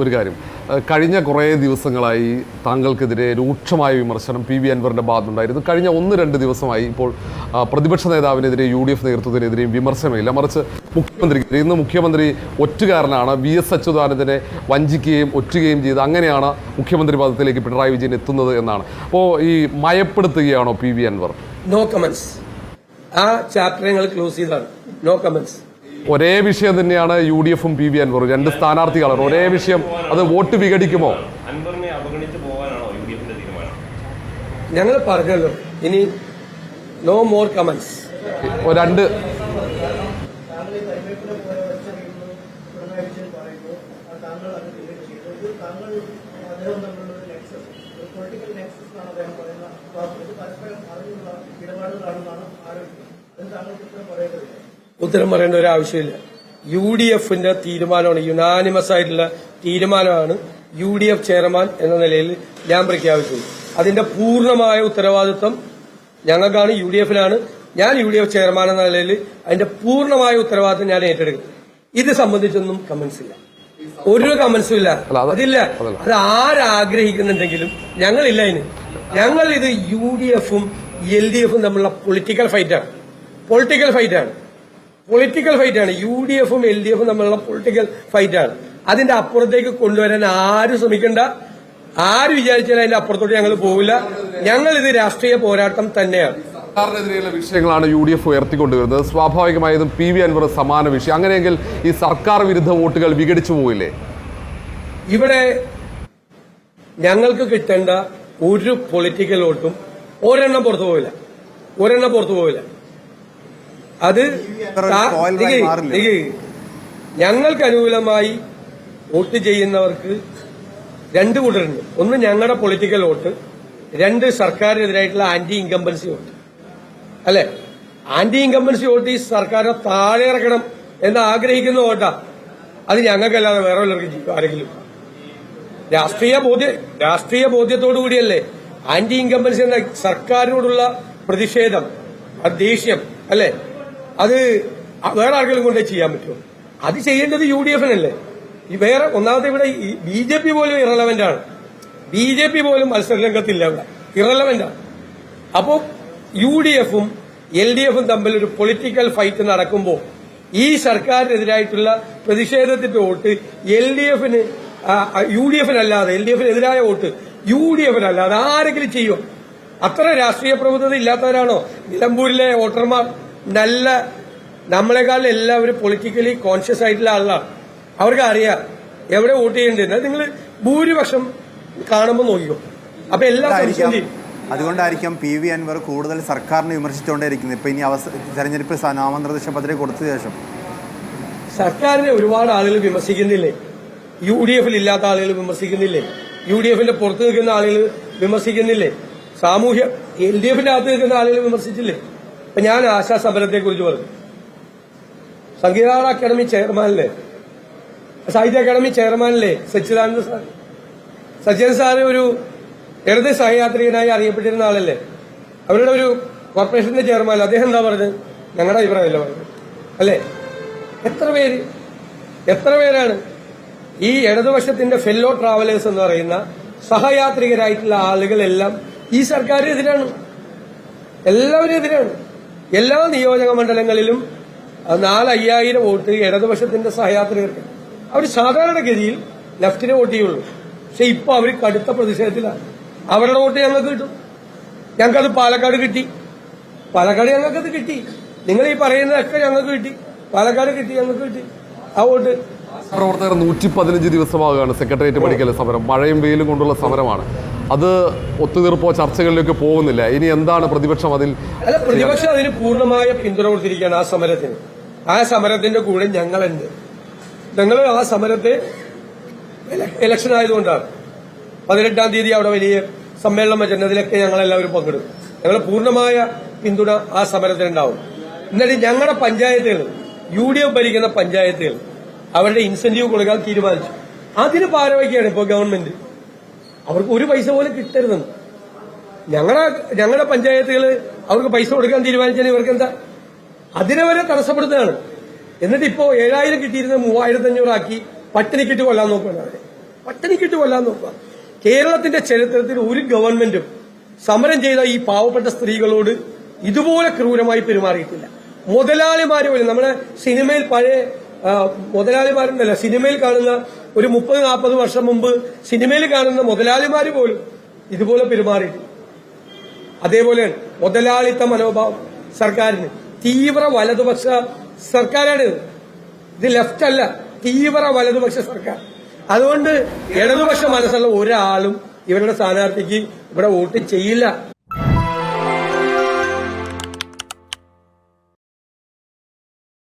ഒരു കാര്യം, കഴിഞ്ഞ കുറേ ദിവസങ്ങളായി താങ്കൾക്കെതിരെ രൂക്ഷമായ വിമർശനം പി വി അൻവറിൻ്റെ ഭാഗത്തുണ്ടായിരുന്നു. കഴിഞ്ഞ 1-2 ദിവസമായി ഇപ്പോൾ പ്രതിപക്ഷ നേതാവിനെതിരെ UDF നേതൃത്വത്തിനെതിരെയും വിമർശനമില്ല, മറിച്ച് മുഖ്യമന്ത്രിക്കെതിരെ. ഇന്ന് മുഖ്യമന്ത്രി ഒറ്റുകാരനാണ്, VS അച്യുതാനന്ദനെ വഞ്ചിക്കുകയും ഒറ്റുകയും ചെയ്ത് അങ്ങനെയാണ് മുഖ്യമന്ത്രി പദത്തിലേക്ക് പിണറായി വിജയൻ എത്തുന്നത് എന്നാണ്. അപ്പോൾ ഈ മയപ്പെടുത്തുകയാണോ P V Anvar? No comments. ആ ചാപ്റ്റർ ഞങ്ങൾ ക്ലോസ് ചെയ്താണ്. No comments. ഒരേ വിഷയം തന്നെയാണ് UDF-ഉം പി വി അൻവറും, 2 സ്ഥാനാർത്ഥികളാണ്, ഒരേ വിഷയം. അത് വോട്ട് വിഘടിക്കുമോ? അൻവറിനെ അവഗണിച്ച് പോകാനാണോ UDF-ന്റെ തീരുമാനം? ഞങ്ങൾ പറഞ്ഞല്ലോ, ഇനി നോ മോർ കമന്റ്സ്. രണ്ട് ഉത്തരം പറയേണ്ട ഒരു ആവശ്യമില്ല. UDF-ന്റെ തീരുമാനമാണ്, യുനാനിമസ് ആയിട്ടുള്ള തീരുമാനമാണ് UDF ചെയർമാൻ എന്ന നിലയിൽ ഞാൻ പ്രഖ്യാപിച്ചത്. അതിന്റെ പൂർണ്ണമായ ഉത്തരവാദിത്വം ഞങ്ങൾക്കാണ്, UDF-നാണ്. ഞാൻ UDF ചെയർമാൻ എന്ന നിലയിൽ അതിന്റെ പൂർണ്ണമായ ഉത്തരവാദിത്വം ഞാൻ ഏറ്റെടുക്കും. ഇത് സംബന്ധിച്ചൊന്നും കമന്റ്സ് ഇല്ല, ഒരു കമന്റ്സും ഇല്ല. അതില്ല. അത് ആരാഗ്രഹിക്കുന്നുണ്ടെങ്കിലും ഞങ്ങളില്ല. ഞങ്ങൾ ഇത് UDF-ഉം LDF-ഉം തമ്മിലുള്ള പൊളിറ്റിക്കൽ ഫൈറ്റാണ്. UDF-ഉം LDF-ഉം തമ്മിലുള്ള പൊളിറ്റിക്കൽ ഫൈറ്റാണ്. അതിന്റെ അപ്പുറത്തേക്ക് കൊണ്ടുവരാൻ ആരും ശ്രമിക്കണ്ട. ആര് വിചാരിച്ചാലും അതിന്റെ അപ്പുറത്തോട്ട് ഞങ്ങൾ പോവില്ല. ഞങ്ങൾ ഇത് രാഷ്ട്രീയ പോരാട്ടം തന്നെയാണ്. സർക്കാരിനെതിരെയുള്ള വിഷയങ്ങളാണ് UDF ഉയർത്തിക്കൊണ്ടുവരുന്നത്. സ്വാഭാവികമായതും പി വി അൻവർ സമാന വിഷയം. അങ്ങനെയെങ്കിൽ ഈ സർക്കാർ വിരുദ്ധ വോട്ടുകൾ വിഘടിച്ചു പോയില്ലേ? ഇവിടെ ഞങ്ങൾക്ക് കിട്ടേണ്ട ഒരു പൊളിറ്റിക്കൽ വോട്ടും ഒരെണ്ണം പുറത്തു പോവില്ല. അത് ഞങ്ങൾക്ക് അനുകൂലമായി വോട്ട് ചെയ്യുന്നവർക്ക് 2 കൂട്ടരുണ്ട്. ഒന്ന് ഞങ്ങളുടെ പൊളിറ്റിക്കൽ വോട്ട്, 2 സർക്കാരിനെതിരായിട്ടുള്ള ആന്റി ഇൻകംബൻസി വോട്ട്. അല്ലെ, ആന്റി ഇൻകംബൻസി വോട്ട് ഈ സർക്കാരിനെ താഴെ ഇറക്കണം എന്ന് ആഗ്രഹിക്കുന്ന വോട്ടാ. അത് ഞങ്ങൾക്കല്ലാതെ വേറെ വല്ലവർക്കും ആരെങ്കിലും രാഷ്ട്രീയ ബോധ്യത്തോടുകൂടിയല്ലേ ആന്റി ഇൻകംബൻസി എന്ന സർക്കാരിനോടുള്ള പ്രതിഷേധം, ദേഷ്യം, അല്ലെ, അത് വേറെ ആർക്കെങ്കിലും കൊണ്ടേ ചെയ്യാൻ പറ്റുമോ? അത് ചെയ്യേണ്ടത് UDF-നല്ലേ. വേറെ ഒന്നാമത്തെ ഇവിടെ BJP പോലും ഇറലവന്റ് ആണ്. BJP പോലും മത്സരരംഗത്തില്ല, ഇവിടെ ഇറലവന്റ്. അപ്പോ UDF-ഉം LDF-ഉം തമ്മിൽ ഒരു പൊളിറ്റിക്കൽ ഫൈറ്റ് നടക്കുമ്പോൾ ഈ സർക്കാരിനെതിരായിട്ടുള്ള പ്രതിഷേധത്തിന്റെ വോട്ട് LDF-ന്, UDF-നല്ലാതെ, LDF-നെതിരായ വോട്ട് UDF-നല്ലാതെ ആരെങ്കിലും ചെയ്യും? അത്ര രാഷ്ട്രീയ പ്രബുദ്ധത ഇല്ലാത്തവരാണോ നിലമ്പൂരിലെ വോട്ടർമാർ? നമ്മളെക്കാളും എല്ലാവരും പൊളിറ്റിക്കലി കോൺഷ്യസ് ആയിട്ടുള്ള ആളാണ്. അവർക്ക് അറിയാം എവിടെ വോട്ട് ചെയ്യേണ്ടത്. നിങ്ങൾ ഭൂരിപക്ഷം കാണുമ്പോൾ നോക്കിക്കോ. അപ്പൊ അതുകൊണ്ടായിരിക്കും പി വി അൻവർ കൂടുതൽ സർക്കാരിനെ വിമർശിച്ചുകൊണ്ടേയിരിക്കുന്നത്. ഇപ്പൊ ഇനി തെരഞ്ഞെടുപ്പ് നാമനിർദ്ദേശ പത്രിക കൊടുത്ത ശേഷം സർക്കാരിനെ ഒരുപാട് ആളുകൾ വിമർശിക്കുന്നില്ലേ? UDF-ൽ ഇല്ലാത്ത ആളുകൾ വിമർശിക്കുന്നില്ലേ? UDF-ന്റെ പുറത്ത് നിൽക്കുന്ന ആളുകൾ വിമർശിക്കുന്നില്ലേ? LDF-ന്റെ അകത്ത് നിൽക്കുന്ന ആളുകൾ വിമർശിച്ചില്ലേ? ഇപ്പൊ ഞാൻ ആശാ സമരത്തെ കുറിച്ച് പറഞ്ഞു. സംഗീത അക്കാദമി ചെയർമാനിലെ, സാഹിത്യ അക്കാദമി ചെയർമാനിലെ സച്ചിദാനന്ദ സാറ് ഒരു ഇടത് സഹയാത്രികനായി അറിയപ്പെട്ടിരുന്ന ആളല്ലേ. അവരുടെ ഒരു കോർപ്പറേഷന്റെ ചെയർമാൻ. അദ്ദേഹം എന്താ പറഞ്ഞത്? ഞങ്ങളുടെ അഭിപ്രായമല്ല പറഞ്ഞത്, അല്ലേ? എത്ര പേരാണ് ഈ ഇടതുപക്ഷത്തിന്റെ ഫെല്ലോ ട്രാവലേഴ്സ് എന്ന് പറയുന്ന സഹയാത്രികരായിട്ടുള്ള ആളുകളെല്ലാം ഈ സർക്കാരിനെതിരാണ്, എല്ലാവരും എതിരാണ്. എല്ലാ നിയോജക മണ്ഡലങ്ങളിലും 4-5,000 വോട്ട് ഇടതുപക്ഷത്തിന്റെ സഹയാത്രികർക്ക്. അവർ സാധാരണഗതിയിൽ ലെഫ്റ്റിനെ വോട്ട് ചെയ്യുള്ളൂ. പക്ഷെ ഇപ്പൊ അവർ കടുത്ത പ്രതിഷേധത്തിലാണ്. അവരുടെ വോട്ട് ഞങ്ങൾക്ക് കിട്ടും. ഞങ്ങൾക്കത് പാലക്കാട് കിട്ടി. ഞങ്ങൾക്കത് കിട്ടി. നിങ്ങൾ ഈ പറയുന്നതൊക്കെ ഞങ്ങൾക്ക് കിട്ടി. പാലക്കാട് കിട്ടി, ഞങ്ങൾക്ക് കിട്ടി ആ വോട്ട്. പ്രവർത്തകർ 115 ദിവസമാകുകയാണ് സെക്രട്ടേറിയറ്റ് പഠിക്കൽ സമരം. മഴയും വെയിലും കൊണ്ടുള്ള സമരമാണ്. അത് ഒത്തുതീർപ്പോ ചർച്ചകളിലേക്ക് പോകുന്നില്ല. ഇനി എന്താണ് പ്രതിപക്ഷം അതിൽ? പ്രതിപക്ഷം അതിന് പൂർണ്ണമായ പിന്തുണ കൊടുത്തിരിക്കുകയാണ് ആ സമരത്തിന്. ആ സമരത്തിന്റെ കൂടെ ഞങ്ങളുണ്ട്. ഞങ്ങൾ ആ സമരത്തെ ഇലക്ഷൻ ആയതുകൊണ്ടാണ് 18-ാം തീയതി അവിടെ വലിയ സമ്മേളനം വെച്ചിട്ടുള്ളതിലൊക്കെ ഞങ്ങളെല്ലാവരും പങ്കെടുക്കും. ഞങ്ങൾ പൂർണ്ണമായ പിന്തുണ ആ സമരത്തിനുണ്ടാവും. എന്നിട്ട് ഞങ്ങളുടെ പഞ്ചായത്തുകൾ, UDF ഭരിക്കുന്ന പഞ്ചായത്തുകൾ അവരുടെ ഇൻസെന്റീവ് കൊടുക്കാൻ തീരുമാനിച്ചു. അതിന് പാരവയ്ക്കാണ് ഇപ്പോൾ ഗവൺമെന്റ്. അവർക്ക് ഒരു പൈസ പോലും കിട്ടരുതെന്ന്. ഞങ്ങളുടെ പഞ്ചായത്തുകൾ അവർക്ക് പൈസ കൊടുക്കാൻ തീരുമാനിച്ചാൽ ഇവർക്ക് എന്താ? അതിനെ വരെ തടസ്സപ്പെടുത്തുകയാണ്. എന്നിട്ട് ഇപ്പോ 7,000 കിട്ടിയിരുന്നത് 3,500 ആക്കി പട്ടിണിക്കിട്ട് കൊല്ലാൻ നോക്കുകയാണ് അവരെ. പട്ടിണിക്കിട്ട് കൊല്ലാൻ നോക്കുക. കേരളത്തിന്റെ ചരിത്രത്തിൽ ഒരു ഗവൺമെന്റും സമരം ചെയ്ത ഈ പാവപ്പെട്ട സ്ത്രീകളോട് ഇതുപോലെ ക്രൂരമായി പെരുമാറിയിട്ടില്ല. മുതലാളിമാര് പോലും നമ്മുടെ സിനിമയിൽ പഴയ മുതലാളിമാരുണ്ടല്ല, സിനിമയിൽ കാണുന്ന ഒരു 30-40 വർഷം മുമ്പ് സിനിമയിൽ കാണുന്ന മുതലാളിമാര് പോലും ഇതുപോലെ പെരുമാറിയിട്ടില്ല. അതേപോലെയാണ് മുതലാളിത്ത മനോഭാവം സർക്കാരിന്. തീവ്ര വലതുപക്ഷ സർക്കാരാണ് ഇത്, ലെഫ്റ്റ് അല്ല, തീവ്ര വലതുപക്ഷ സർക്കാർ. അതുകൊണ്ട് ഇടതുപക്ഷ മനസ്സുള്ള ഒരാളും ഇവരുടെ സ്ഥാനാർത്ഥിക്ക് ഇവിടെ വോട്ട് ചെയ്യില്ല.